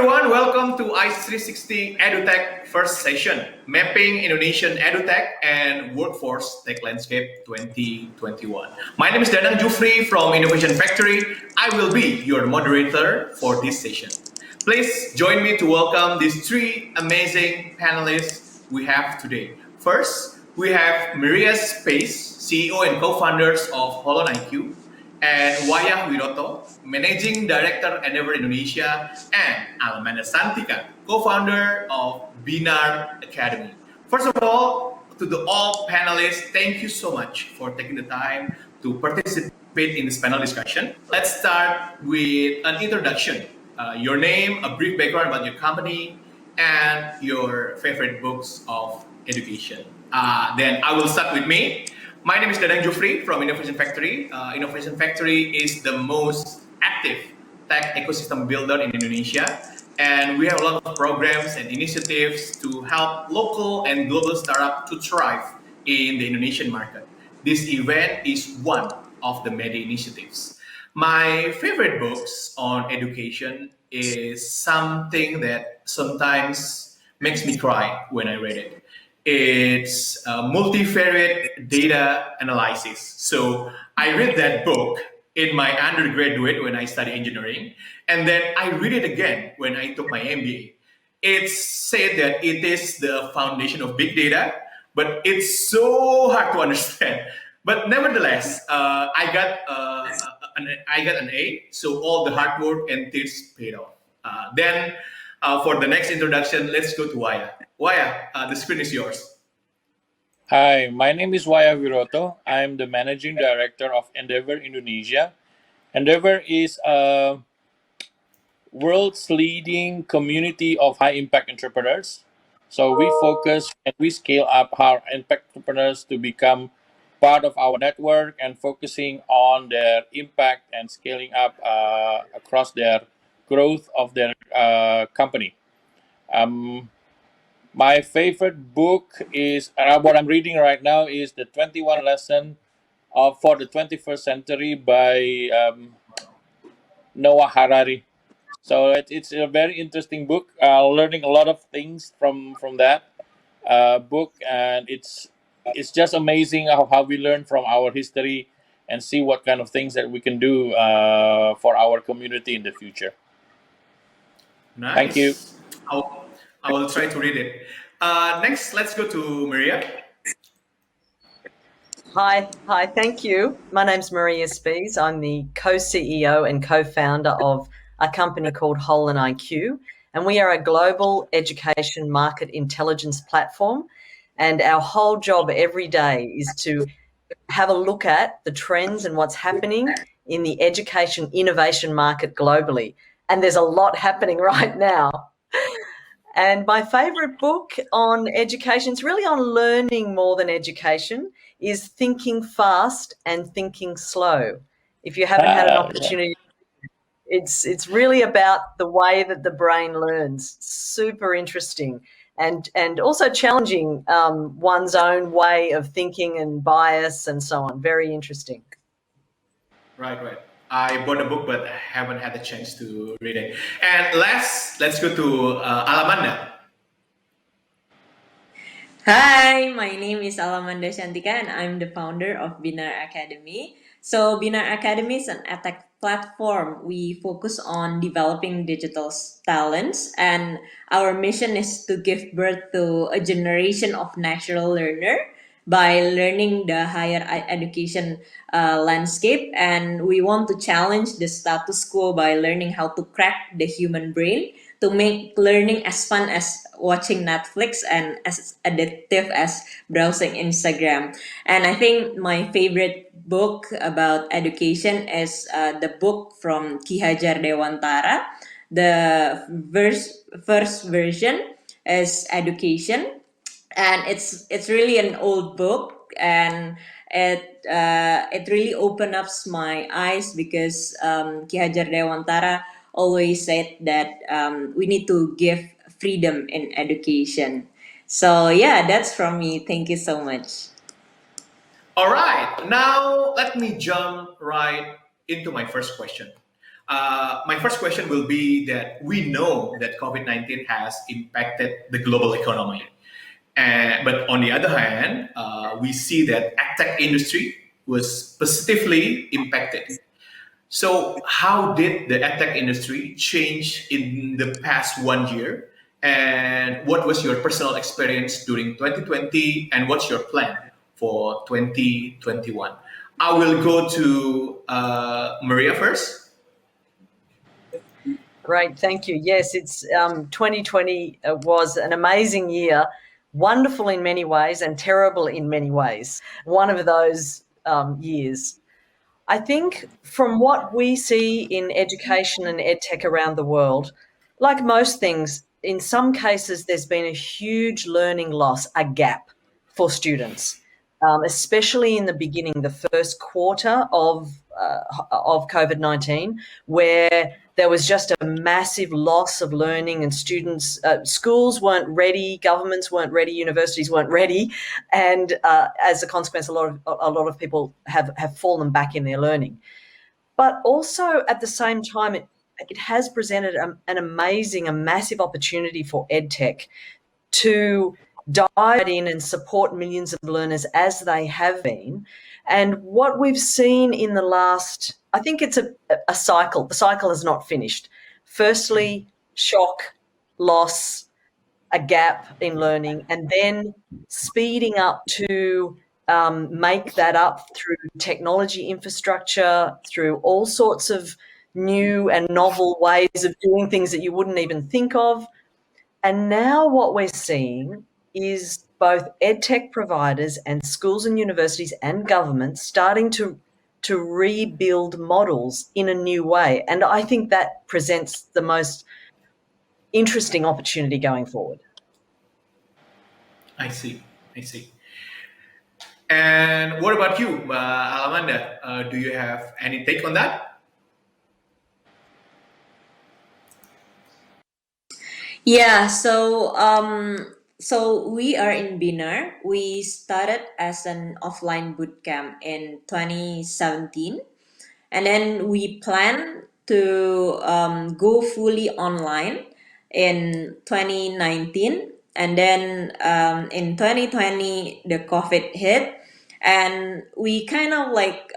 everyone, welcome to i360 Edutech first session, Mapping Indonesian Edutech and Workforce Tech Landscape 2021. My name is Danang Juffry from Innovation Factory. I will be your moderator for this session. Please join me to welcome these three amazing panelists we have today. First, we have Maria Space, CEO and co-founders of HolonIQ, and Wayah Wiroto, Managing Director Endeavor Indonesia, and Alamanda Shantika, co-founder of Binar Academy. First of all, to all panelists, thank you so much for taking the time to participate in this panel discussion. Let's start with an introduction. Your name, a brief background about your company, and your favorite books of education. Then I will start with me. My name is Danang Juffry from Innovation Factory. Innovation Factory is the most active tech ecosystem builder in Indonesia. And we have a lot of programs and initiatives to help local and global startups to thrive in the Indonesian market. This event is one of the many initiatives. My favorite books on education is something that sometimes makes me cry when I read it. It's multivariate data analysis. So I read that book in my undergraduate when I studied engineering, and then I read it again when I took my MBA. It's said that it is the foundation of big data, but it's so hard to understand. But nevertheless, I got an A, so all the hard work and tears paid off. Then for the next introduction, let's go to Wayah. Wayah, the screen is yours. Hi, my name is Wayah Wiroto. I'm the Managing Director of Endeavor Indonesia. Endeavor is a world's leading community of high-impact entrepreneurs. So we focus and we scale up our impact entrepreneurs to become part of our network and focusing on their impact and scaling up across their growth of their company. My favorite book is what I'm reading right now is the 21 Lesson for the 21st Century by Noah Harari. So it's a very interesting book. Learning a lot of things from that book, and it's just amazing how we learn from our history and see what kind of things that we can do for our community in the future. Nice. Thank you. I will try to read it. Next, let's go to Maria. Hi, thank you. My name's Maria Spies. I'm the co-CEO and co-founder of a company called HolonIQ, and we are a global education market intelligence platform. And our whole job every day is to have a look at the trends and what's happening in the education innovation market globally. And there's a lot happening right now. And my favorite book on education, it's really on learning more than education, is Thinking Fast and Thinking Slow. If you haven't had an opportunity, it's really about the way that the brain learns. Super interesting and also challenging one's own way of thinking and bias and so on. Very interesting. Right. I bought a book, but haven't had the chance to read it. And let's go to Alamanda. Hi, my name is Alamanda Shantika, and I'm the founder of Binar Academy. So Binar Academy is an edtech platform. We focus on developing digital talents, and our mission is to give birth to a generation of natural learner by learning the higher education landscape. And we want to challenge the status quo by learning how to crack the human brain to make learning as fun as watching Netflix and as addictive as browsing Instagram. And I think my favorite book about education is the book from Ki Hajar Dewantara. The first version is Education, and it's really an old book, and it really opened up my eyes because Ki Hajar Dewantara always said that we need to give freedom in education. So yeah, that's from me. Thank you so much. All right, now let me jump right into my first question. My first question will be that we know that COVID-19 has impacted the global economy. But on the other hand, we see that edtech industry was positively impacted. So how did the edtech industry change in the past 1 year? And what was your personal experience during 2020? And what's your plan for 2021? I will go to Maria first. Great, thank you. Yes, it's 2020 was an amazing year, wonderful in many ways and terrible in many ways. One of those years. I think from what we see in education and edtech around the world, like most things, in some cases there's been a huge learning loss, a gap for students, especially in the beginning, the first quarter of COVID-19, where there was just a massive loss of learning and students, schools weren't ready, governments weren't ready, universities weren't ready, and as a consequence, a lot of people have fallen back in their learning. But also at the same time, it has presented an amazing, a massive opportunity for EdTech to dive in and support millions of learners as they have been. And what we've seen in the last, I think it's a cycle. The cycle is not finished. Firstly, shock, loss, a gap in learning, and then speeding up to make that up through technology infrastructure, through all sorts of new and novel ways of doing things that you wouldn't even think of. And now what we're seeing is both edtech providers and schools and universities and governments starting to rebuild models in a new way. And I think that presents the most interesting opportunity going forward. I see. I see. And what about you, Alamanda? Do you have any take on that? Yeah, so we are in Binar. We started as an offline bootcamp in 2017, and then we plan to go fully online in 2019, and then in 2020 the COVID hit, and we kind of like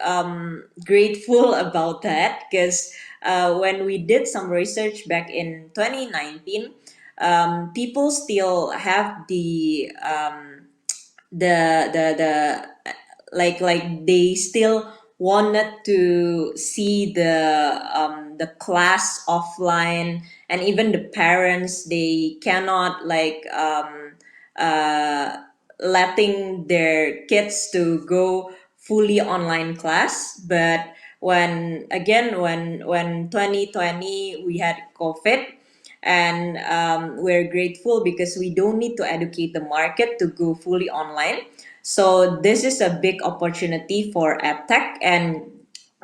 grateful about that because when we did some research back in 2019, people still have the like they still wanted to see the class offline, and even the parents, they cannot like letting their kids to go fully online class. But when 2020 we had COVID, and we're grateful because we don't need to educate the market to go fully online. So this is a big opportunity for edtech, and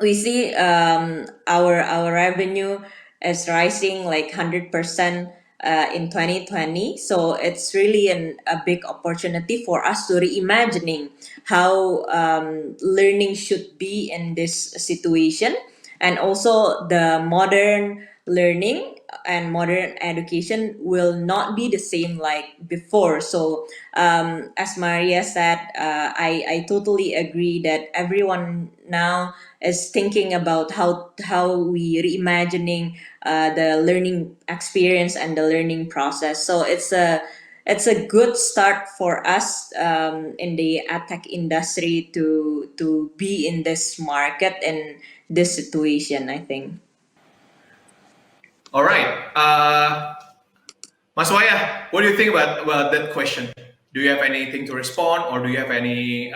we see our revenue is rising like 100% in 2020. So it's really a big opportunity for us to reimagining how learning should be in this situation, and also the modern learning and modern education will not be the same like before. So as Maria said, I totally agree that everyone now is thinking about how we reimagining the learning experience and the learning process. So it's a good start for us in the edtech industry to be in this market and this situation, I think. All right. Mas Wayah, what do you think about that question? Do you have anything to respond, or do you have any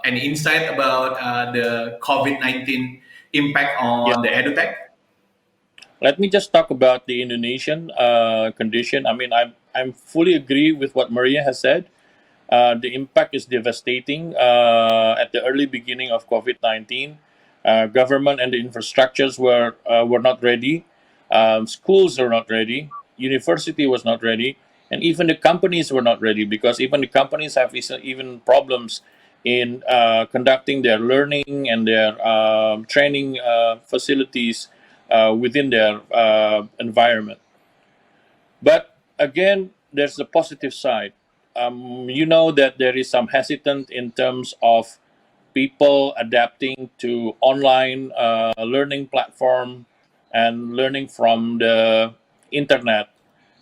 insight about the COVID-19 impact on the edutech? Let me just talk about the Indonesian condition. I mean, I'm fully agree with what Maria has said. The impact is devastating at the early beginning of COVID-19. Government and the infrastructures were not ready. Schools are not ready. University was not ready, and even the companies were not ready, because even the companies have even problems in conducting their learning and their training facilities within their environment. But again, there's the positive side. You know that there is some hesitant in terms of people adapting to online learning platform and learning from the internet.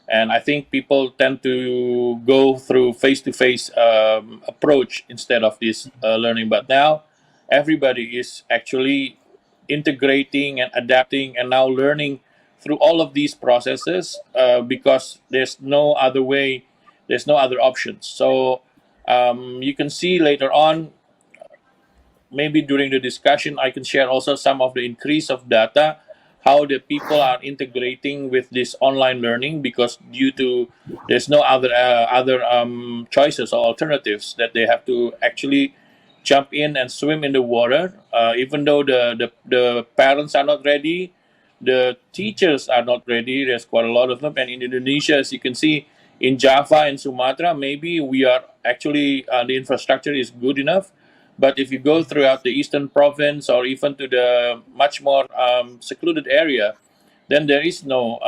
And I think people tend to go through face-to-face approach instead of this learning. But now everybody is actually integrating and adapting and now learning through all of these processes because there's no other way, there's no other options. So you can see later on, maybe during the discussion, I can share also some of the increase of data, how the people are integrating with this online learning because due to there's no other choices or alternatives that they have to actually jump in and swim in the water, even though the parents are not ready, the teachers are not ready. There's quite a lot of them, and in Indonesia, as you can see, in Java and Sumatra, maybe we are actually the infrastructure is good enough. But if you go throughout the eastern province or even to the much more secluded area, then there is no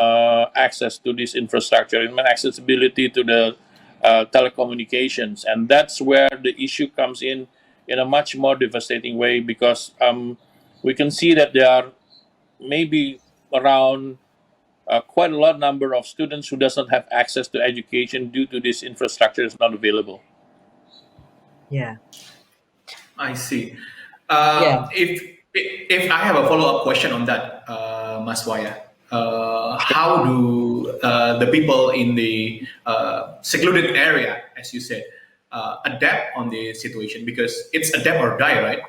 access to this infrastructure and accessibility to the telecommunications. And that's where the issue comes in a much more devastating way because we can see that there are maybe around quite a large number of students who does not have access to education due to this infrastructure is not available. Yeah. I see. Yeah. If I have a follow-up question on that, Mas Wayah, how do the people in the secluded area, as you said, adapt on the situation? Because it's adapt or die, right?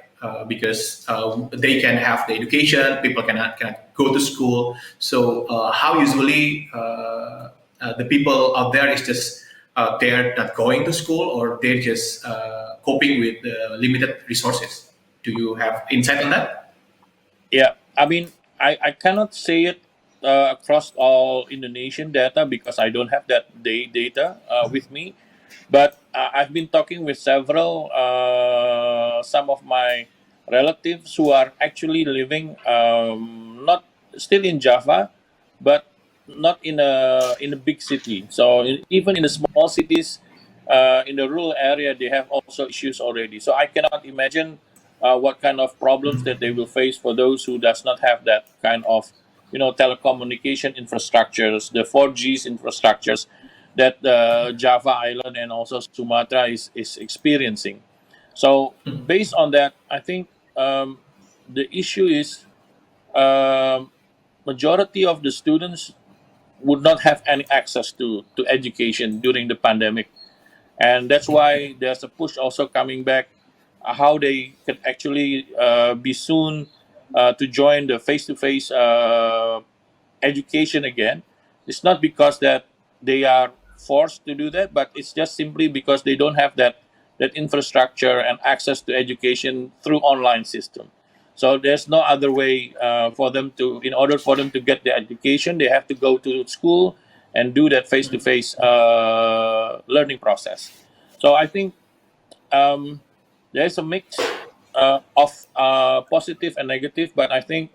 Because they can have the education, people cannot go to school. So how usually the people out there is just they're not going to school or they're just coping with limited resources. Do you have insight on that? Yeah, I mean, I cannot say it across all Indonesian data because I don't have that data with me. But I've been talking with several, some of my relatives who are actually living not still in Java, but not in a big city. So even in the small cities, in the rural area, they have also issues already. So I cannot imagine what kind of problems that they will face for those who does not have that kind of telecommunication infrastructures, the 4G's infrastructures that Java Island and also Sumatra is experiencing. So based on that, I think the issue is majority of the students would not have any access to education during the pandemic. And that's why there's a push also coming back how they can actually be soon to join the face-to-face education again. It's not because that they are forced to do that, but it's just simply because they don't have that infrastructure and access to education through online system. So there's no other way for them to, in order for them to get the education, they have to go to school and do that face-to-face learning process. So I think there's a mix of positive and negative, but I think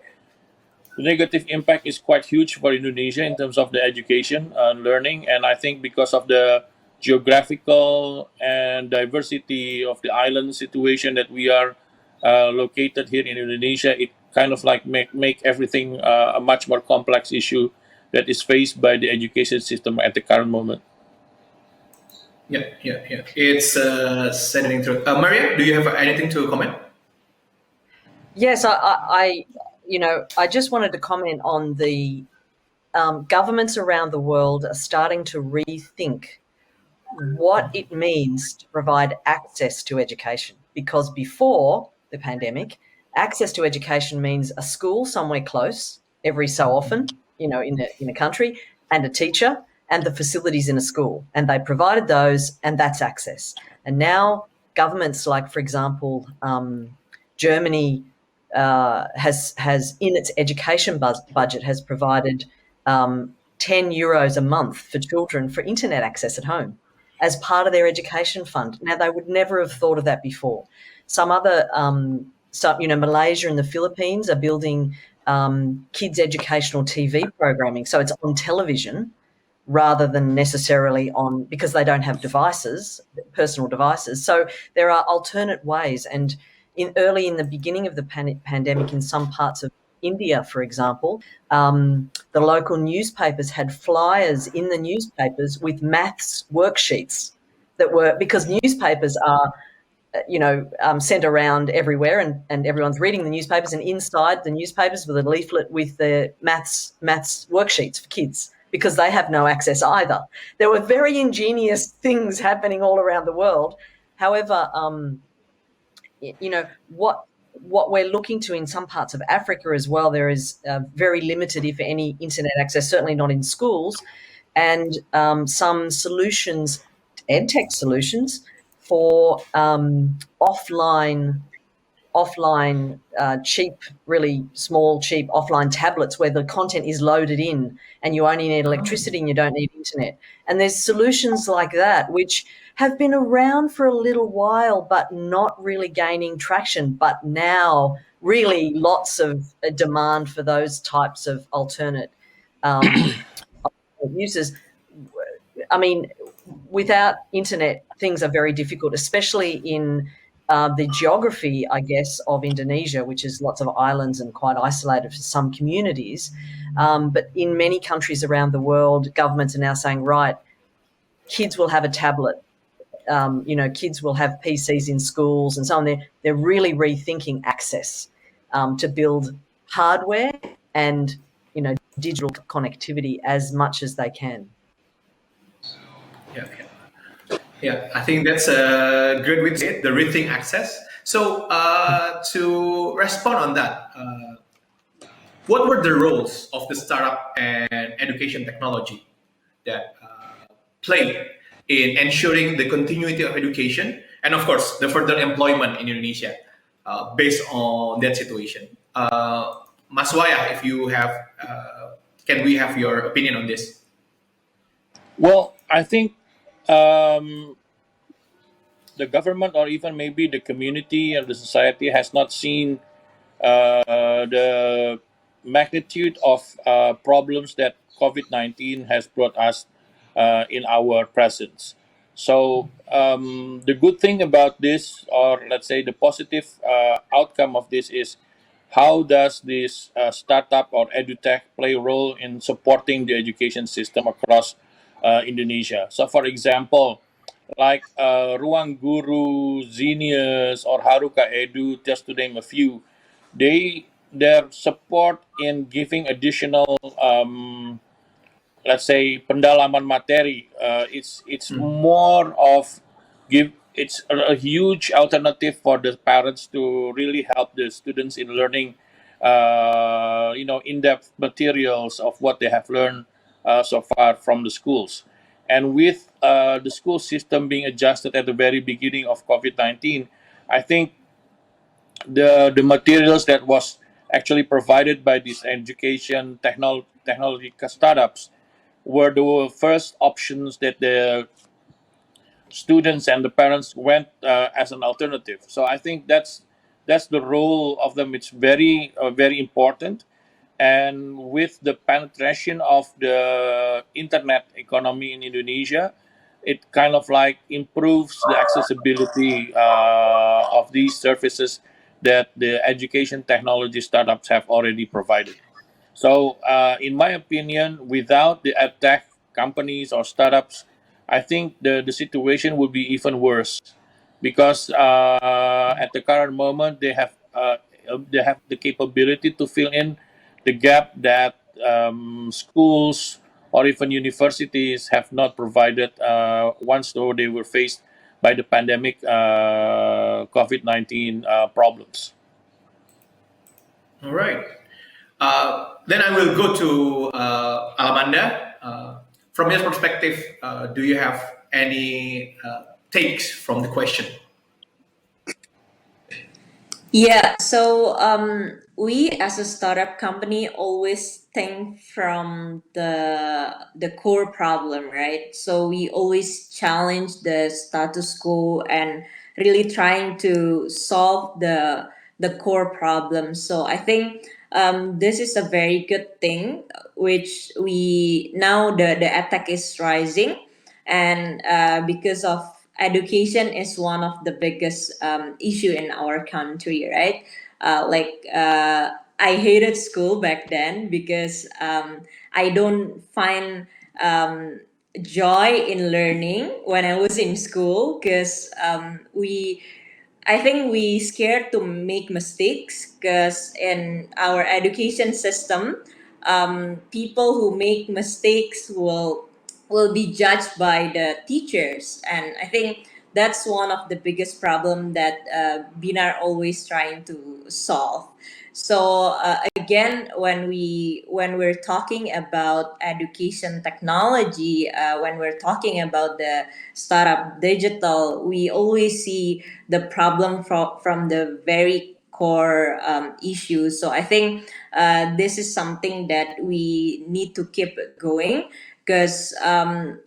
the negative impact is quite huge for Indonesia in terms of the education and learning. And I think because of the geographical and diversity of the island situation that we are located here in Indonesia, it kind of like make everything a much more complex issue that is faced by the education system at the current moment. Yeah. It's saddening through. Maria, do you have anything to comment? Yes, I just wanted to comment on the governments around the world are starting to rethink what it means to provide access to education. Because before the pandemic, access to education means a school somewhere close every so often, in a country, and a teacher and the facilities in a school. And they provided those, and that's access. And now governments like, for example, Germany has in its education budget has provided €10 a month for children for internet access at home as part of their education fund. Now, they would never have thought of that before. Some other, Malaysia and the Philippines are building kids' educational TV programming. So it's on television rather than necessarily on, because they don't have devices, personal devices. So there are alternate ways. And early in the beginning of the pandemic, in some parts of India, for example, the local newspapers had flyers in the newspapers with maths worksheets that were, because newspapers are sent around everywhere, and everyone's reading the newspapers, and inside the newspapers with a leaflet with the maths worksheets for kids, because they have no access either. There were very ingenious things happening all around the world. However, what we're looking to in some parts of Africa as well, there is very limited, if any, internet access, certainly not in schools, and some solutions, EdTech solutions, for offline cheap, really small, cheap offline tablets where the content is loaded in and you only need electricity and you don't need internet. And there's solutions like that which have been around for a little while but not really gaining traction. But now really lots of demand for those types of alternate uses. I mean, without internet, things are very difficult, especially in the geography, I guess, of Indonesia, which is lots of islands and quite isolated for some communities. But in many countries around the world, governments are now saying, right, kids will have a tablet. Kids will have PCs in schools and so on. They're really rethinking access to build hardware and, digital connectivity as much as they can. Yeah, I think that's a good way to say it, the rethink access. So to respond on that, what were the roles of the startup and education technology that played in ensuring the continuity of education and, of course, the further employment in Indonesia based on that situation? Mas Wayah, if you have, can we have your opinion on this? Well, I think the government, or even maybe the community and the society, has not seen the magnitude of problems that COVID-19 has brought us in our presence. So the good thing about this, or let's say the positive outcome of this, is how does this startup or Edutech play a role in supporting the education system across Indonesia? So, for example, like Ruang Guru, Zenius, or Haruka Edu, just to name a few, their support in giving additional let's say pendalaman materi, it's more of it's a huge alternative for the parents to really help the students in learning in-depth materials of what they have learned so far from the schools. And with the school system being adjusted at the very beginning of COVID-19, I think the materials that was actually provided by these education technology startups were the first options that the students and the parents went as an alternative. So I think that's the role of them. It's very important. And with the penetration of the internet economy in Indonesia, it kind of like improves the accessibility of these services that the education technology startups have already provided. So, in my opinion, without the edtech companies or startups, I think the situation would be even worse, because at the current moment they have the capability to fill in the gap that schools or even universities have not provided once though they were faced by the pandemic COVID-19 problems. All right. Then I will go to Alamanda. From your perspective, do you have any takes from the question? Yeah, so we as a startup company always think from the core problem, right? So we always challenge the status quo and really trying to solve the core problem. So I think this is a very good thing, which we now the attack is rising, and because of education is one of the biggest issue in our country, right? I hated school back then because I don't find joy in learning when I was in school because we I think we scared to make mistakes because in our education system, people who make mistakes will be judged by the teachers, and I think that's one of the biggest problem that Binar always trying to solve. So again, when we're talking about education technology, when we're talking about the startup digital, we always see the problem from the very core issues. So I think this is something that we need to keep going because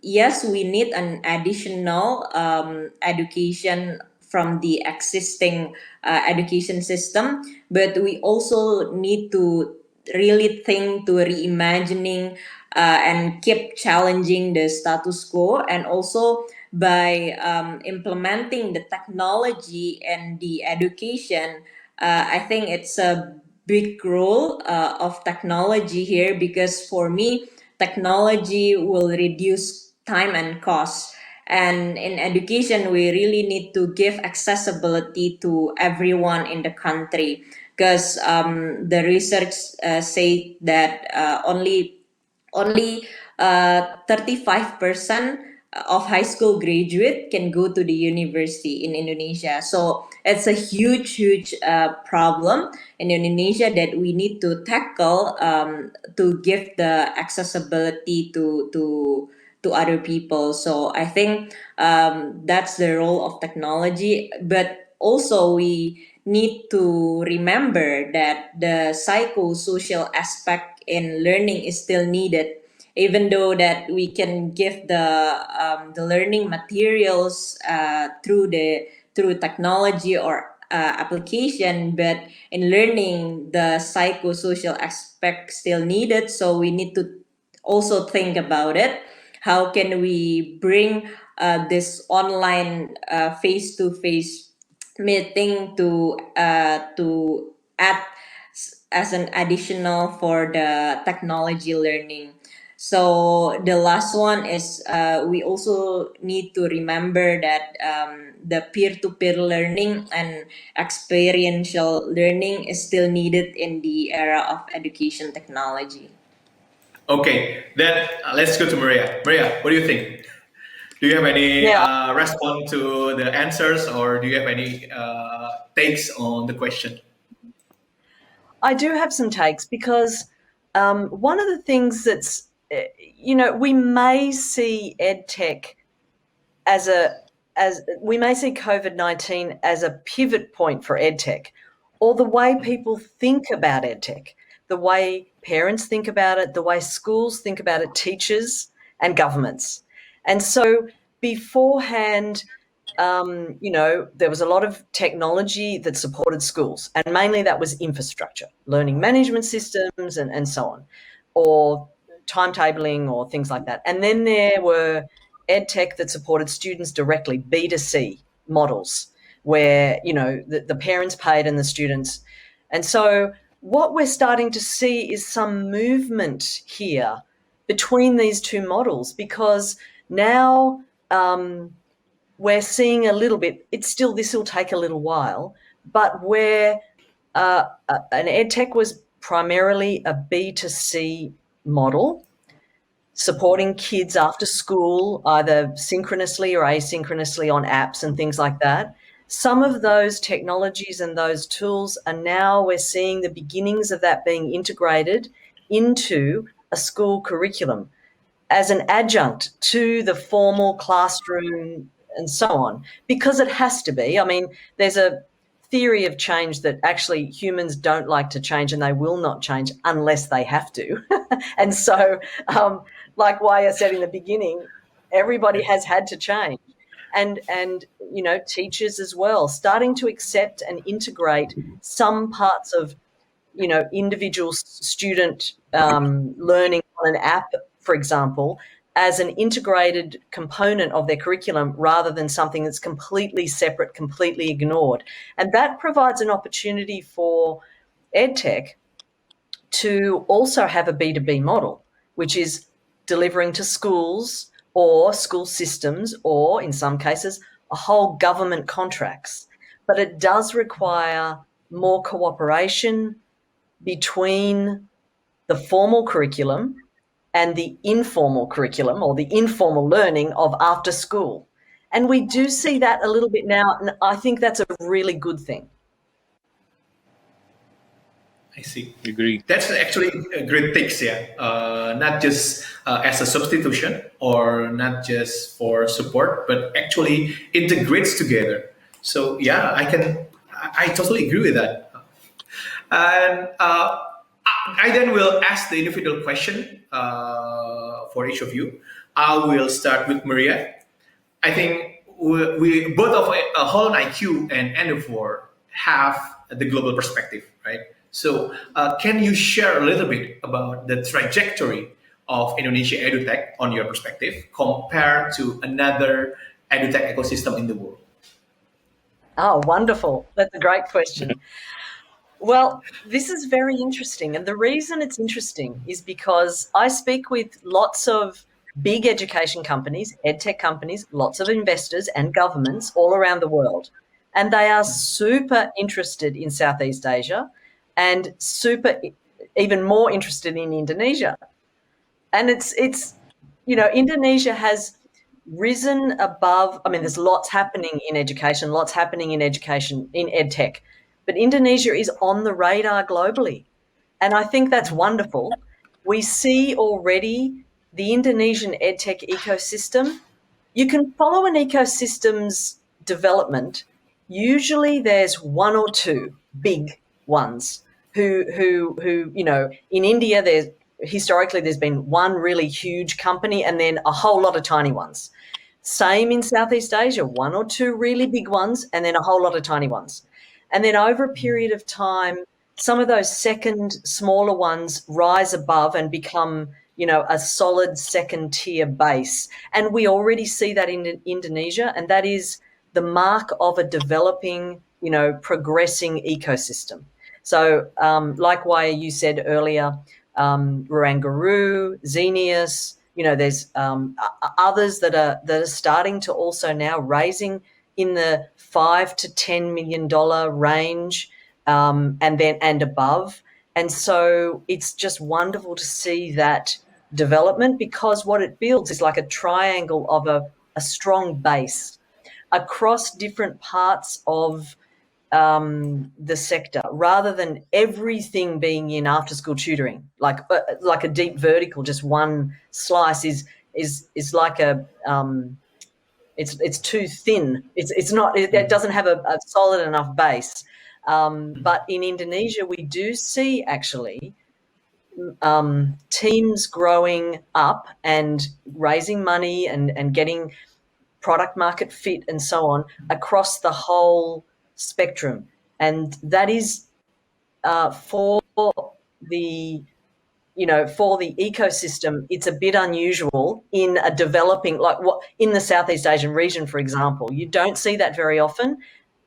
yes, we need an additional education from the existing education system, but we also need to really think to reimagining and keep challenging the status quo, and also by implementing the technology and the education. I think it's a big role of technology here because for me, technology will reduce time and cost. And in education, we really need to give accessibility to everyone in the country because the research say that only 35% of high school graduate can go to the university in Indonesia. So it's a huge problem in Indonesia that we need to tackle to give the accessibility to other people. So I think that's the role of technology, but also we need to remember that the psychosocial aspect in learning is still needed, even though that we can give the learning materials through technology or application, but in learning the psychosocial aspect still needed. So we need to also think about it. How can we bring this online face-to-face meeting to add as an additional for the technology learning. So the last one is we also need to remember that the peer-to-peer learning and experiential learning is still needed in the era of education technology. Okay, then let's go to Maria. Maria, what do you think? Do you have any Yeah, response to the answers, or do you have any takes on the question? I do have some takes because one of the things that's, we may see EdTech as we may see COVID-19 as a pivot point for EdTech, or the way people think about EdTech, the way parents think about it, the way schools think about it, teachers and governments. And so beforehand, there was a lot of technology that supported schools, and mainly that was infrastructure, learning management systems and so on, or timetabling or things like that. And then there were EdTech that supported students directly, B2C models, where, the parents paid and the students. And so what we're starting to see is some movement here between these two models, because now we're seeing a little bit, this will take a little while, but where an EdTech was primarily a B2C model, supporting kids after school, either synchronously or asynchronously on apps and things like that. Some of those technologies and those tools are now, we're seeing the beginnings of that being integrated into a school curriculum as an adjunct to the formal classroom and so on, because it has to be. I mean, there's a theory of change that actually humans don't like to change, and they will not change unless they have to. And so, like Wayah said in the beginning, everybody has had to change. And teachers as well, starting to accept and integrate some parts of individual student learning on an app, for example, as an integrated component of their curriculum rather than something that's completely separate, completely ignored. And that provides an opportunity for EdTech to also have a B2B model, which is delivering to schools or school systems or, in some cases, a whole government contracts. But it does require more cooperation between the formal curriculum and the informal curriculum or the informal learning of after school. And we do see that a little bit now, and I think that's a really good thing. I see. Agree. That's actually a great tips, yeah. Not just as a substitution or not just for support, but actually integrates together. So yeah, I totally agree with that. And I then will ask the individual question for each of you. I will start with Maria. I think we both of HolonIQ and Endeavor have the global perspective, right? So can you share a little bit about the trajectory of Indonesia Edutech on your perspective compared to another Edutech ecosystem in the world? Oh, wonderful. That's a great question. Well, this is very interesting. And the reason it's interesting is because I speak with lots of big education companies, edtech companies, lots of investors and governments all around the world. And they are super interested in Southeast Asia and even more interested in Indonesia. And it's Indonesia has risen above. I mean, there's lots happening in education, in edtech. But Indonesia is on the radar globally. And I think that's wonderful. We see already the Indonesian edtech ecosystem. You can follow an ecosystem's development. Usually there's one or two big ones who in India, historically there's been one really huge company and then a whole lot of tiny ones. Same in Southeast Asia, one or two really big ones and then a whole lot of tiny ones. And then over a period of time, some of those second smaller ones rise above and become, a solid second tier base. And we already see that in Indonesia, and that is the mark of a developing, progressing ecosystem. So like Wayah, you said earlier, Ranguru, Xenius, there's others that are starting to also now raising in the $5 to $10 million range, and above. And so it's just wonderful to see that development, because what it builds is like a triangle of a strong base across different parts of the sector, rather than everything being in after school tutoring, like a deep vertical. Just one slice is like a it's too thin. It's not. It doesn't have a solid enough base. But in Indonesia, we do see actually teams growing up and raising money and getting product market fit and so on across the whole spectrum. And that is for the ecosystem, it's a bit unusual in a developing, in the Southeast Asian region, for example. You don't see that very often.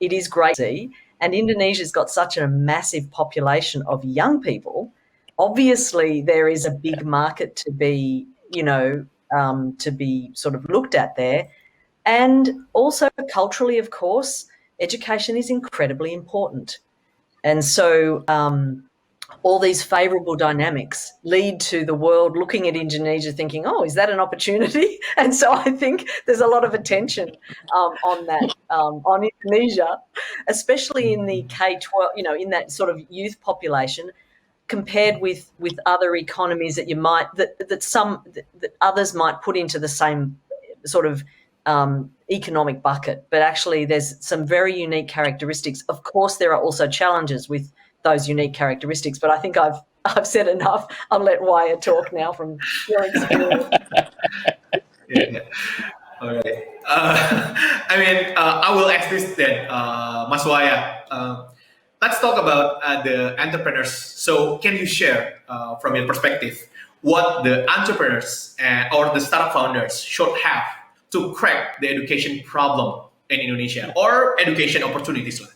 It is great to see. And Indonesia's got such a massive population of young people. Obviously, there is a big market to be sort of looked at there. And also culturally, of course, education is incredibly important. And so all these favourable dynamics lead to the world looking at Indonesia thinking, oh, is that an opportunity? And so I think there's a lot of attention on that, on Indonesia, especially in the K-12, in that sort of youth population, compared with other economies that that others might put into the same sort of economic bucket. But actually there's some very unique characteristics. Of course, there are also challenges with those unique characteristics, but I think I've said enough. I'll let Wayah talk now from your experience. Yeah. All right. I will ask this then, Mas Wayah. let's talk about the entrepreneurs. So, can you share from your perspective what the entrepreneurs or the startup founders should have to crack the education problem in Indonesia or education opportunities lah?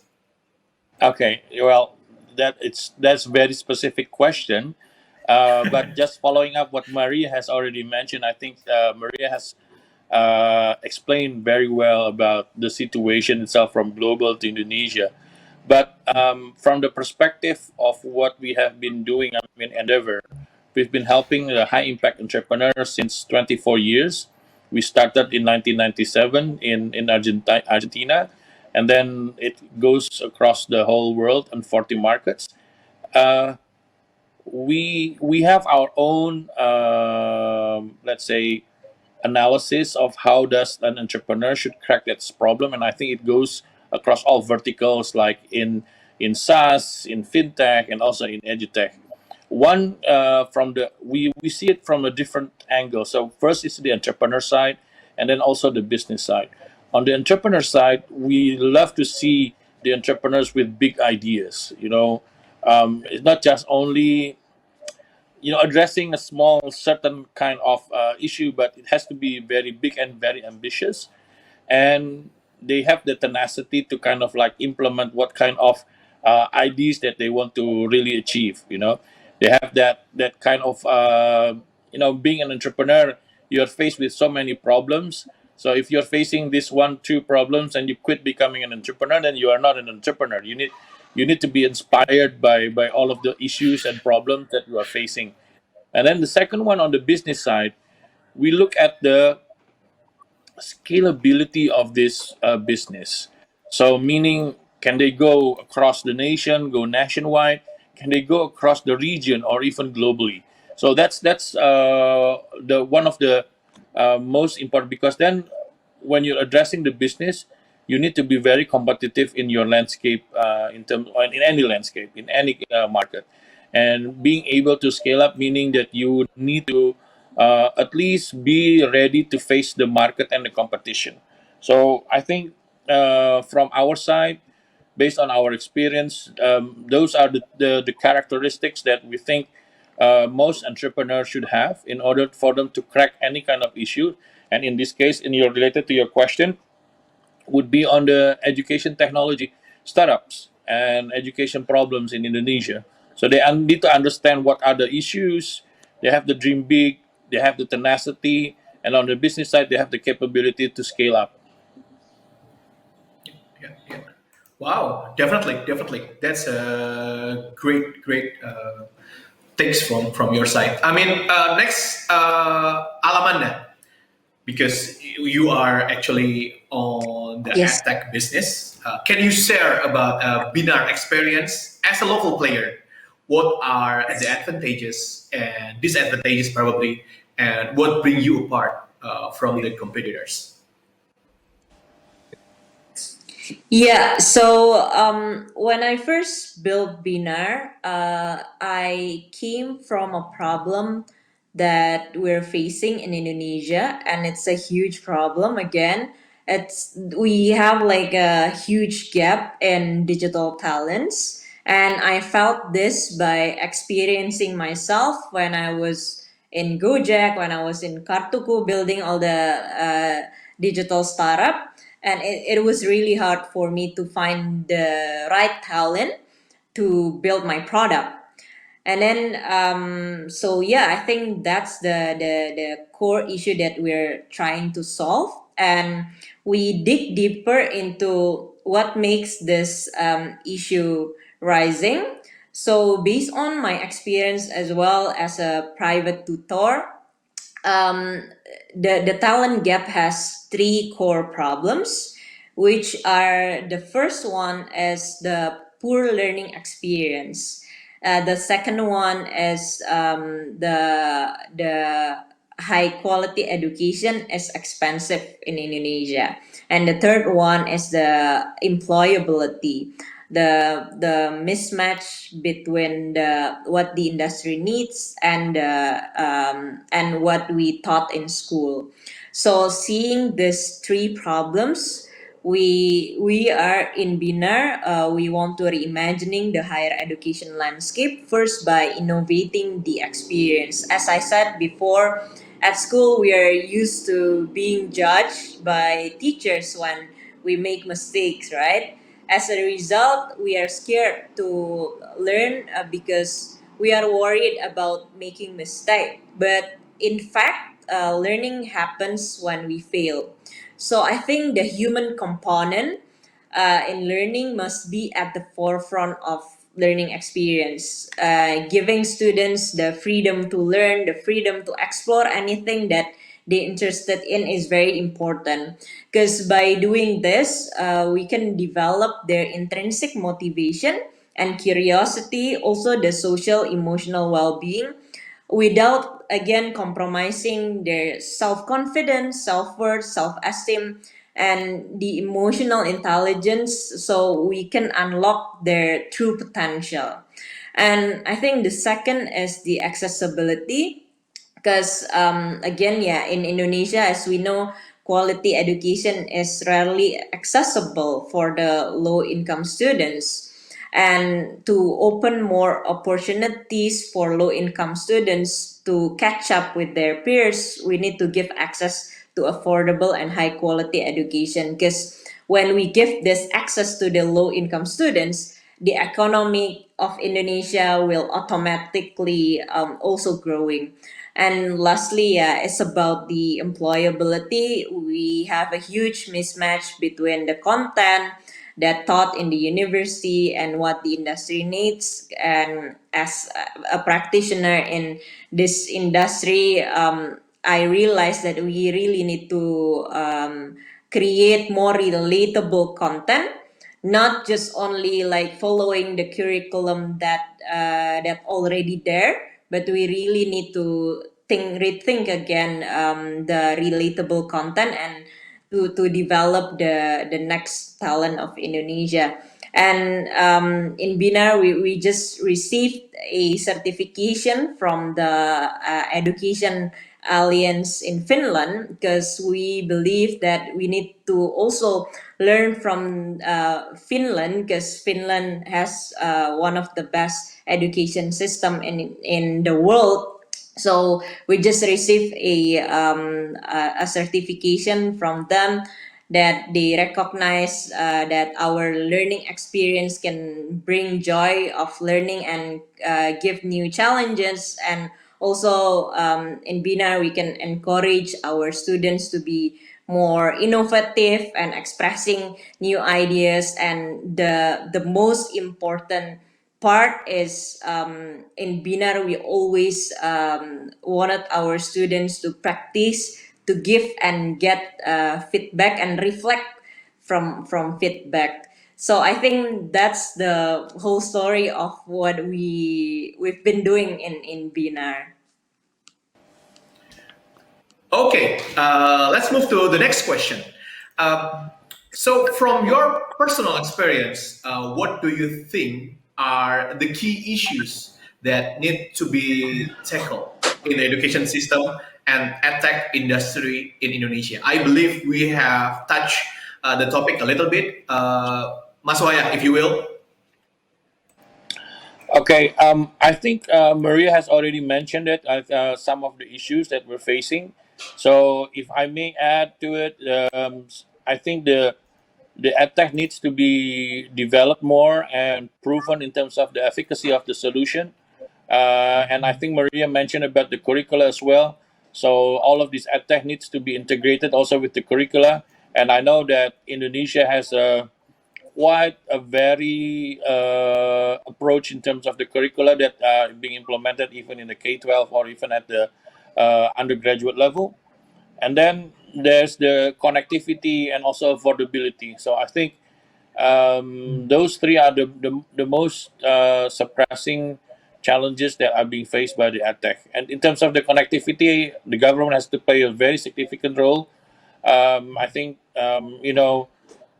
Okay, well, that's very specific question. But just following up what Maria has already mentioned, I think Maria has explained very well about the situation itself from global to Indonesia. But from the perspective of what we have been doing, I mean, Endeavor, we've been helping high impact entrepreneurs since 24 years. We started in 1997 in Argentina, and then it goes across the whole world and 40 markets. Uh, we have our own, let's say, analysis of how does an entrepreneur should crack that problem, and I think it goes across all verticals, like in SaaS, in fintech, and also in edutech. One from the we see it from a different angle. So first is the entrepreneur side, and then also the business side. On the entrepreneur side, we love to see the entrepreneurs with big ideas. It's not just only addressing a small certain kind of issue, but it has to be very big and very ambitious, and they have the tenacity to kind of like implement what kind of ideas that they want to really achieve. They have that kind of being an entrepreneur, you're faced with so many problems. So if you're facing this one two problems and you quit becoming an entrepreneur, then you are not an entrepreneur. You need to be inspired by all of the issues and problems that you are facing. And then the second one, on the business side, we look at the scalability of this business. So, meaning, can they go across the nation, go nationwide? Can they go across the region or even globally? So that's the one of the most important, because then when you're addressing the business, you need to be very competitive in your landscape, in any landscape, in any market, and being able to scale up, meaning that you need to at least be ready to face the market and the competition. So I think from our side, based on our experience, those are the characteristics that we think most entrepreneurs should have in order for them to crack any kind of issue. And in this case, related to your question, would be on the education technology startups and education problems in Indonesia. So they need to understand what are the issues. They have to dream big. They have the tenacity, and on the business side, they have the capability to scale up. Yeah, yeah. Wow, definitely. That's a great things from your side. I mean, next, Alamanda, because you are actually on the Yes. tech business. Can you share about Binar experience as a local player? What are the advantages and disadvantages probably, and what bring you apart from the competitors? Yeah, so when I first built Binar, I came from a problem that we're facing in Indonesia, and it's a huge problem. Again, we have like a huge gap in digital talents, and I felt this by experiencing myself when I was in Gojek, when I was in Kartuku, building all the digital startup, and it was really hard for me to find the right talent to build my product. And then so yeah, I think that's the core issue that we're trying to solve, and we dig deeper into what makes this issue rising. So based on my experience as well as a private tutor, um, the talent gap has three core problems, which are: the first one is the poor learning experience. The second one is the high quality education is expensive in Indonesia, and the third one is the employability, the mismatch between the what the industry needs and what we taught in school. So seeing these three problems, we are in Binar. We want to reimagining the higher education landscape first by innovating the experience. As I said before, at school we are used to being judged by teachers when we make mistakes, right? As a result, we are scared to learn because we are worried about making mistake. But in fact, learning happens when we fail. So I think the human component in learning must be at the forefront of learning experience, giving students the freedom to learn, the freedom to explore anything that they're interested in is very important. Because by doing this, we can develop their intrinsic motivation and curiosity, also the social emotional well-being, without again compromising their self-confidence, self-worth, self-esteem, and the emotional intelligence, so we can unlock their true potential. And I think the second is the accessibility, because again, yeah, in Indonesia, as we know, quality education is rarely accessible for the low income students. And to open more opportunities for low income students to catch up with their peers, we need to give access to affordable and high quality education, because when we give this access to the low income students, the economy of Indonesia will automatically also growing. And lastly, yeah, it's about the employability. We have a huge mismatch between the content that taught in the university and what the industry needs. And as a practitioner in this industry, I realized that we really need to create more relatable content, not just only like following the curriculum that already there, but we really need to rethink again the relatable content, and to develop the next talent of Indonesia. And in Binar, we just received a certification from the Education Alliance in Finland, because we believe that we need to also learn from Finland, because Finland has one of the best education system in the world. So we just received a certification from them that they recognize that our learning experience can bring joy of learning and give new challenges. And also in Binar, we can encourage our students to be more innovative and expressing new ideas. And the most important part is in Binar, we always wanted our students to practice, to give and get feedback and reflect from feedback. So I think that's the whole story of what we've been doing in Binar. Okay, let's move to the next question. So, from your personal experience, what do you think are the key issues that need to be tackled in the education system and edtech industry in Indonesia? I believe we have touched the topic a little bit. Mas Wayah, if you will. Okay, I think Maria has already mentioned it, some of the issues that we're facing. So, if I may add to it, I think the edtech needs to be developed more and proven in terms of the efficacy of the solution. And I think Maria mentioned about the curricula as well. So all of this edtech needs to be integrated also with the curricula. And I know that Indonesia has quite a very approach in terms of the curricula that are being implemented even in the K-12 or even at the undergraduate level. And then there's the connectivity and also affordability. So I think those three are the most suppressing challenges that are being faced by the edtech. And in terms of the connectivity, the government has to play a very significant role. I think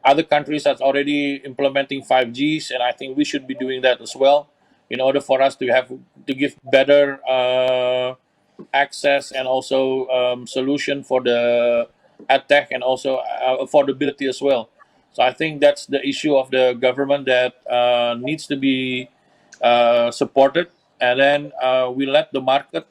other countries are already implementing 5Gs, and I think we should be doing that as well in order for us to give better access and also solution for the edtech and also affordability as well. So I think that's the issue of the government that needs to be supported, and then we let the market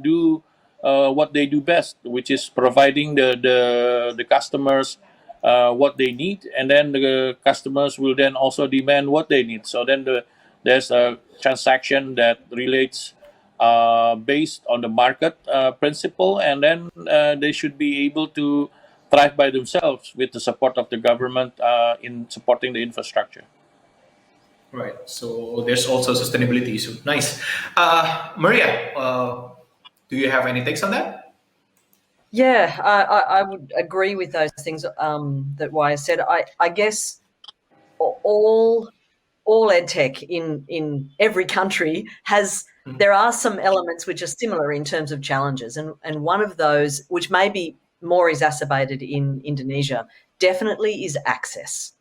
do what they do best, which is providing the customers what they need, and then the customers will then also demand what they need. So then there's a transaction that relates based on the market principle, and then they should be able to thrive by themselves with the support of the government in supporting the infrastructure. Right. So there's also sustainability issue. Nice. Maria, do you have any takes on that? Yeah, I would agree with those things that Wayah said. I guess all edtech in every country has, there are some elements which are similar in terms of challenges, and one of those, which may be more exacerbated in Indonesia, definitely is access.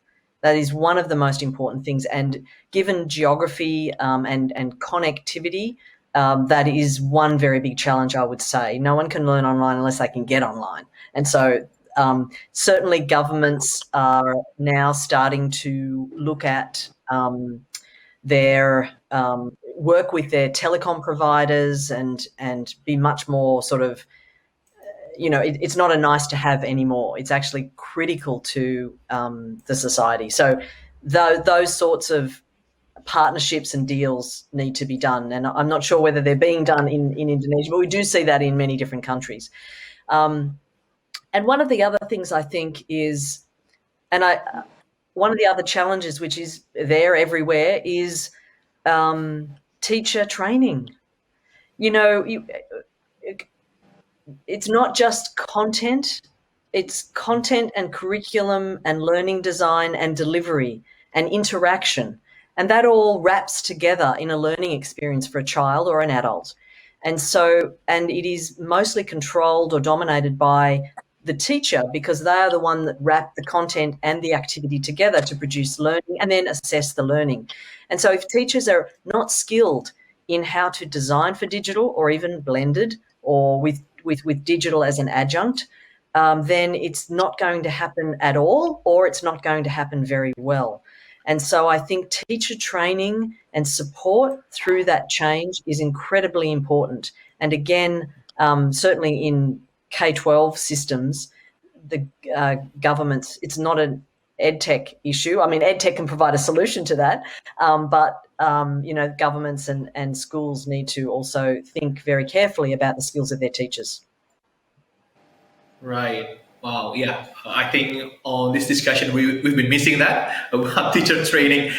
That is one of the most important things, and given geography and connectivity, that is one very big challenge, I would say. No one can learn online unless they can get online, and so certainly governments are now starting to look at their work with their telecom providers and be much more sort of, it's not a nice to have anymore. It's actually critical to the society. So those sorts of partnerships and deals need to be done. And I'm not sure whether they're being done in Indonesia, but we do see that in many different countries. And one of the other things I think is, one of the other challenges, which is there everywhere, is teacher training. It's not just content, it's content and curriculum and learning design and delivery and interaction. And that all wraps together in a learning experience for a child or an adult. And it is mostly controlled or dominated by the teacher, because they are the one that wrap the content and the activity together to produce learning and then assess the learning. And so if teachers are not skilled in how to design for digital, or even blended, or with digital as an adjunct, then it's not going to happen at all, or it's not going to happen very well. And so I think teacher training and support through that change is incredibly important. And again, certainly in K-12 systems, the governments, it's not an EdTech issue. I mean, EdTech can provide a solution to that, but governments and schools need to also think very carefully about the skills of their teachers. Right. Wow. Yeah. I think on this discussion we've been missing that about teacher training.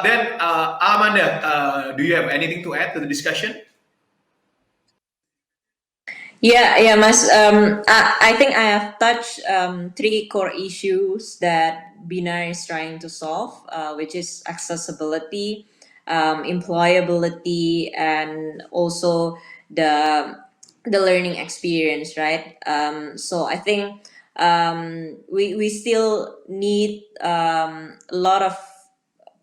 Then, Alamanda, do you have anything to add to the discussion? Yeah, Mas. I think I have touched three core issues that Binar is trying to solve, which is accessibility, employability, and also the learning experience, right? So I think we still need a lot of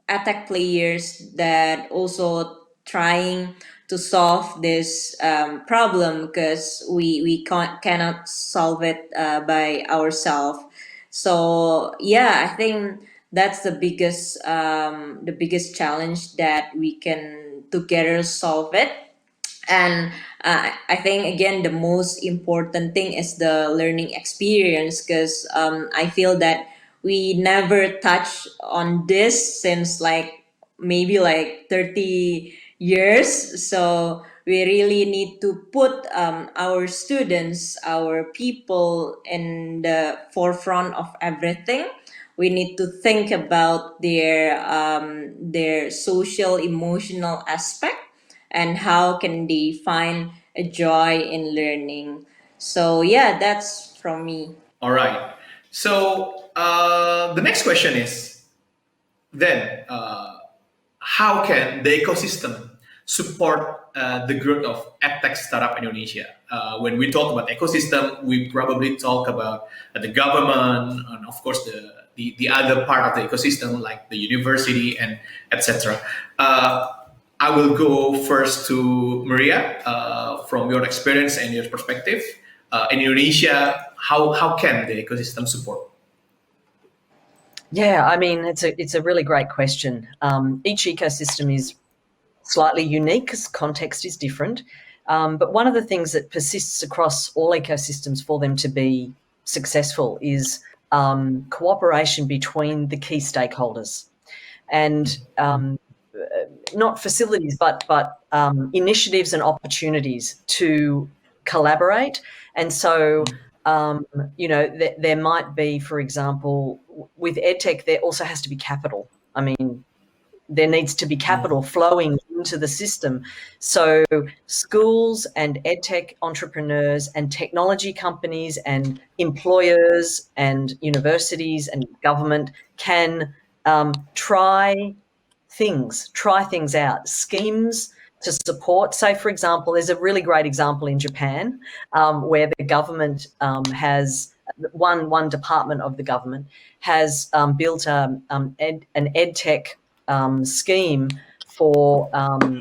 attack players that also trying to solve this problem, because we cannot solve it by ourselves. So yeah, I think that's the biggest challenge that we can together solve it. And I think again the most important thing is the learning experience, because I feel that we never touch on this since maybe 30 years. So we really need to put our students, our people in the forefront of everything. We need to think about their social emotional aspect, and how can they find a joy in learning. So yeah, that's from me. All right. So the next question is then, how can the ecosystem support the growth of edtech startup Indonesia? When we talk about ecosystem, we probably talk about the government and of course the other part of the ecosystem like the university and etc. I will go first to Maria. From your experience and your perspective, in Indonesia, how can the ecosystem support? Yeah, I mean, it's a really great question. Each ecosystem is slightly unique because context is different. But one of the things that persists across all ecosystems for them to be successful is cooperation between the key stakeholders, and not facilities, but initiatives and opportunities to collaborate. And so, there might be, for example, with EdTech, there also has to be capital. I mean, there needs to be capital flowing into the system. So schools and edtech entrepreneurs and technology companies and employers and universities and government can try things out, schemes to support. Say, for example, there's a really great example in Japan where the government has one department of the government has built an edtech scheme for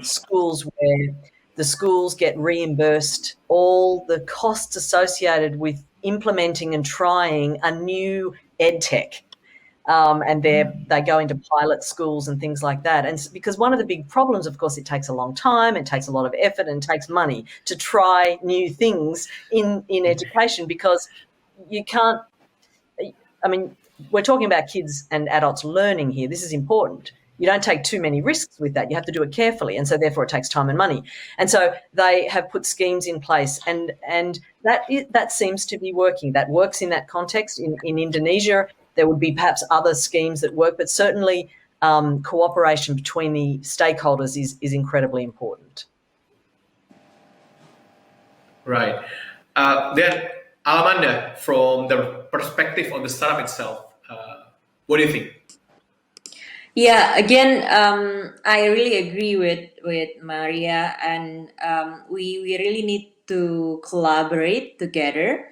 schools, where the schools get reimbursed all the costs associated with implementing and trying a new edtech. And they go into pilot schools and things like that. And because one of the big problems, of course, it takes a long time, it takes a lot of effort, and takes money to try new things in education, because you can't. I mean, we're talking about kids and adults learning here. This is important. You don't take too many risks with that. You have to do it carefully, and so therefore it takes time and money. And so they have put schemes in place, and that seems to be working. That works in that context. In Indonesia, there would be perhaps other schemes that work, but certainly cooperation between the stakeholders is incredibly important. Right. Then, Alamanda, from the perspective of the startup itself, what do you think? Yeah, again, I really agree with Maria, and we really need to collaborate together.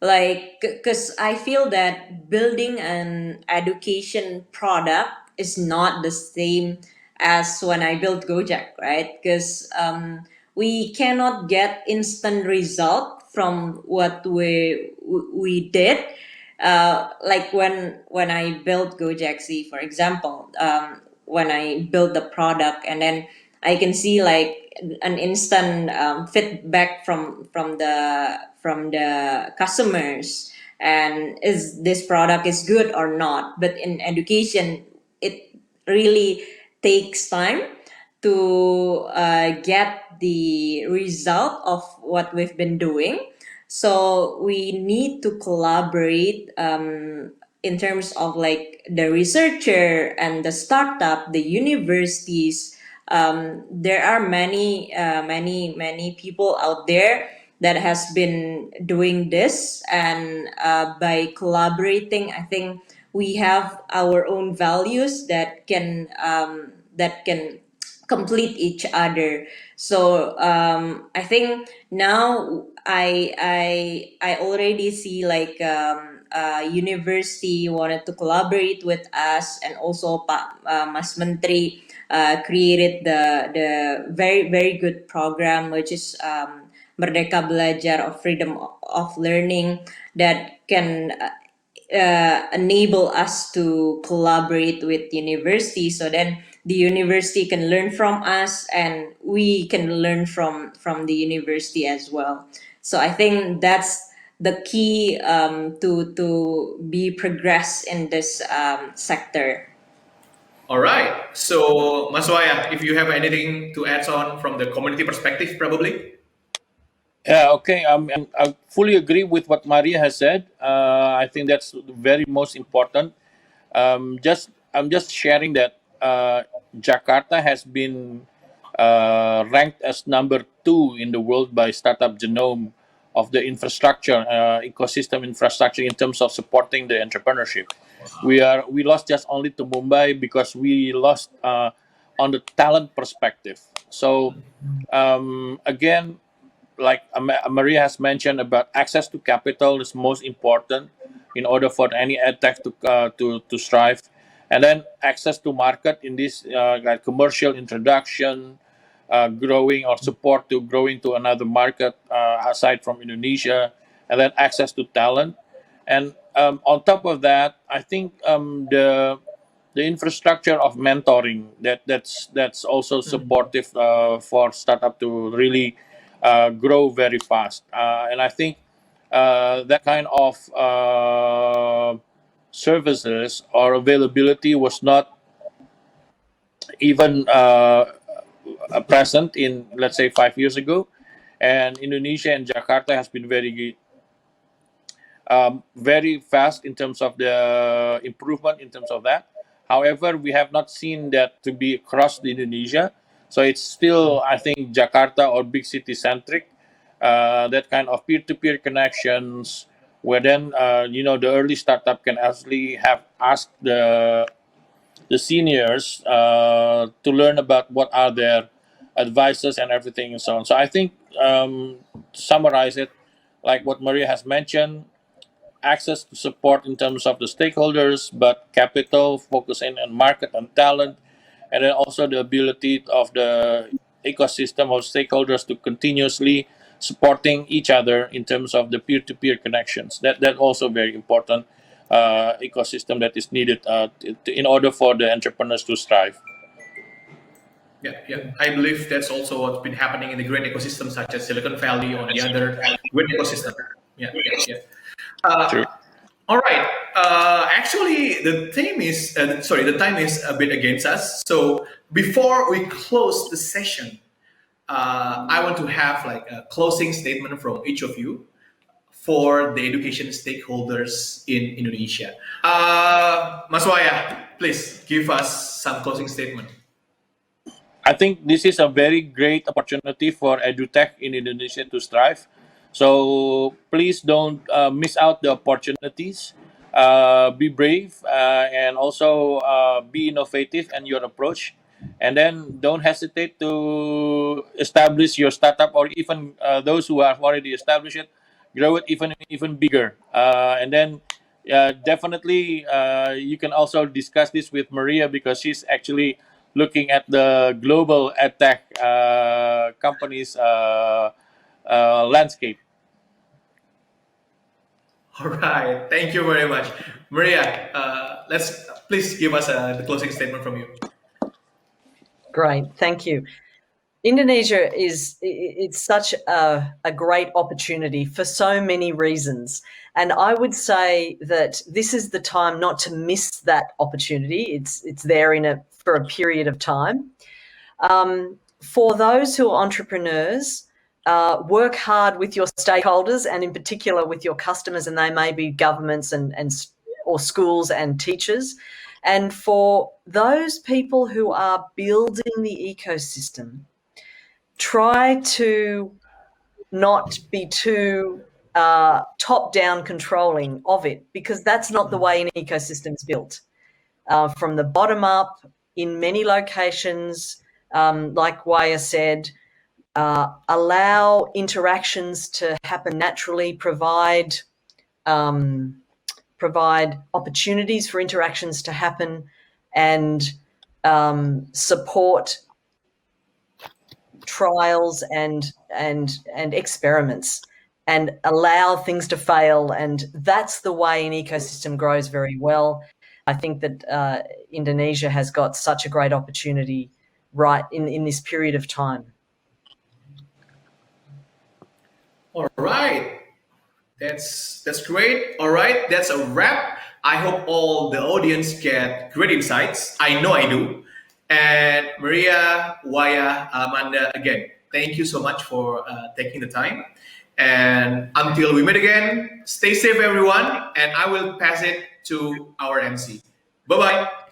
Like, because I feel that building an education product is not the same as when I built Gojek, right? Because we cannot get instant result from what we did. Like when I built Gojek, see, for example, when I build the product, and then I can see like an instant feedback from the customers, and is this product is good or not. But in education, it really takes time to get the result of what we've been doing. So we need to collaborate in terms of like the researcher and the startup, the universities. There are many people out there that has been doing this, and by collaborating, I think we have our own values that can complete each other. So I think now I already see like university wanted to collaborate with us, and also Mas Menteri created the very very good program, which is Merdeka Belajar, of freedom of learning, that can enable us to collaborate with university, so then the university can learn from us, and we can learn from the university as well. So I think that's the key to be progress in this sector. All right. So, Mas Wayah, if you have anything to add on from the community perspective, probably. Yeah, okay. I fully agree with what Maria has said. I think that's the very most important. I'm just sharing that Jakarta has been ranked as number 2 in the world by Startup Genome of the infrastructure ecosystem infrastructure in terms of supporting the entrepreneurship. We lost just only to Mumbai because we lost on the talent perspective. So again, like Maria has mentioned about access to capital is most important in order for any edtech to strive, and then access to market in this like commercial introduction, growing or support to growing to another market aside from Indonesia, and then access to talent. And on top of that, I think the infrastructure of mentoring that's also supportive for startup to really grow very fast. And I think that kind of services or availability was not even present in, let's say, 5 years ago. And Indonesia and Jakarta has been very fast in terms of the improvement in terms of that. However, we have not seen that to be across the Indonesia. So it's still, I think, Jakarta or big city centric. That kind of peer-to-peer connections, where then the early startup can actually have asked the seniors to learn about what are their advices and everything and so on. So I think, to summarize it, like what Maria has mentioned, access to support in terms of the stakeholders, but capital focusing on market and talent, and then also the ability of the ecosystem of stakeholders to continuously supporting each other in terms of the peer-to-peer connections. That also very important ecosystem that is needed in order for the entrepreneurs to strive. Yeah. I believe that's also what's been happening in the great ecosystems such as Silicon Valley or the other great ecosystem. Yeah. True. All right. Actually, the time is a bit against us. So before we close the session, I want to have like a closing statement from each of you for the education stakeholders in Indonesia. Mas Wayah, please give us some closing statement. I think this is a very great opportunity for Edutech in Indonesia to strive. So please don't miss out the opportunities. Be brave and also be innovative in your approach. And then don't hesitate to establish your startup, or even those who have already established it, grow it even bigger. And then definitely you can also discuss this with Maria, because she's actually looking at the global edtech companies landscape. All right. Thank you very much, Maria. Let's please give us the closing statement from you. Great, thank you. Indonesia it's such a great opportunity for so many reasons. And I would say that this is the time not to miss that opportunity. It's there for a period of time. For those who are entrepreneurs, work hard with your stakeholders, and in particular with your customers, and they may be governments or schools and teachers. And for those people who are building the ecosystem, try to not be too top-down controlling of it, because that's not the way an ecosystem is built. From the bottom up, in many locations, like Wayah said, allow interactions to happen naturally, provide opportunities for interactions to happen, and support trials and experiments, and allow things to fail. And that's the way an ecosystem grows very well. I think that Indonesia has got such a great opportunity right in this period of time. All right. That's great. All right, that's a wrap. I hope all the audience get great insights. I know I do. And Maria, Wayah, Alamanda, again, thank you so much for taking the time. And until we meet again, stay safe, everyone. And I will pass it to our MC. Bye-bye.